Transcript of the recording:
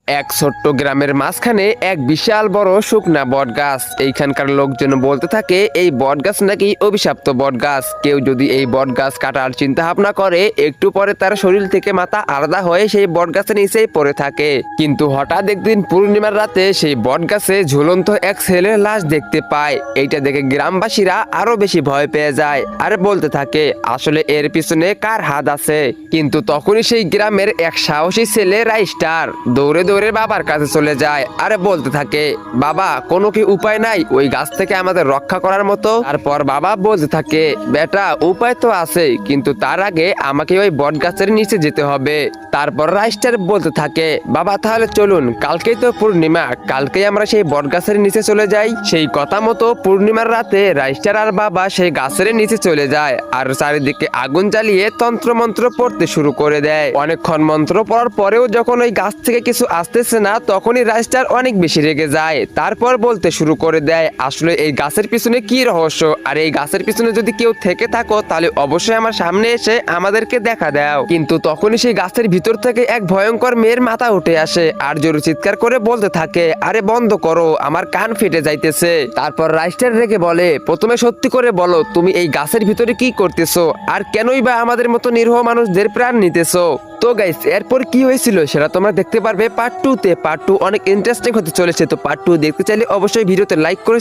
এক ছোট্ট গ্রামের মাঝখানে এক বিশাল বড় শুকনা বট গাছ। এইখানকার লোকজন বলতে থাকে এই বট গাছ নাকি অভিশপ্ত বট গাছ। কেউ যদি এই বট গাছ কাটার চিন্তা ভাবনা করে, একটু পরে তার শরীর থেকে মাথা আলাদা হয়ে সেই বট গাছের নিচেই পড়ে থাকে। কিন্তু হঠাৎ একদিন পূর্ণিমার রাতে সেই বট গাছে ঝুলন্ত এক ছেলের লাশ দেখতে পায়। এইটা দেখে গ্রামবাসীরা আরো বেশি ভয় পেয়ে যায় আর বলতে থাকে আসলে এর পিছনে কার হাত আছে। কিন্তু তখনই সেই গ্রামের এক সাহসী ছেলে রাইস্টার দৌড়ে দৌড়ে বাবার কাছে চলে যায় আর বলতে থাকে, বাবা কোনো কি উপায় নাই ওই গাছ থেকে আমাদের রক্ষা করার মতো? তারপর বাবা বলতে থাকে, বেটা উপায় তো আছে, কিন্তু তার আগে আমাকে ওই বট গাছের নিচে যেতে হবে। তারপর রাইস্টার বলতে থাকে, বাবা তাহলে চলুন, কালকেই তো পূর্ণিমা, কালকেই আমরা সেই বট গাছের নিচে চলে যাই। সেই কথা মতো পূর্ণিমার রাতে রাইস্টার আর বাবা সেই গাছের নিচে চলে যায় আর চারিদিকে আগুন জ্বালিয়ে তন্ত্রমন্ত্র পড়তে শুরু করে দেয়। অনেকক্ষণ মন্ত্র পড়ার পরেও যখন ওই গাছ থেকে কিছু আসতেছে না, তখনই রাইস্টার অনেক বেশি রেগে যায়। তারপর বলতে শুরু করে দেয় আসলে এই গাছের পিছনে কি রহস্য, আর এই গাছের পিছনে যদি কেউ থেকে থাকো তাহলে অবশ্যই আমার সামনে এসে আমাদেরকে দেখা দাও। কিন্তু তখনই সেই গাছের ভিতর থেকে এক ভয়ঙ্কর মেয়ের মাথা উঠে আসে আর জোরে চিৎকার করে বলতে থাকে, আরে বন্ধ করো, আমার কান ফেটে যাইতেছে। তারপর রাইস্টার রেগে বলে, প্রথমে সত্যি করে বলো তুমি এই গাছের ভিতরে কি করতেছো, আর কেনই বা আমাদের মতো নিরীহ মানুষদের প্রাণ নিতেছো? তো গাইস এরপর কি হয়েছিল সেটা তোমরা দেখতে পারবে পার্ট 2 তে। পার্ট 2 অনেক ইন্টারেস্টিং হতে চলেছে। তো পার্ট 2 দেখতে চাইলে অবশ্যই ভিডিওতে লাইক করে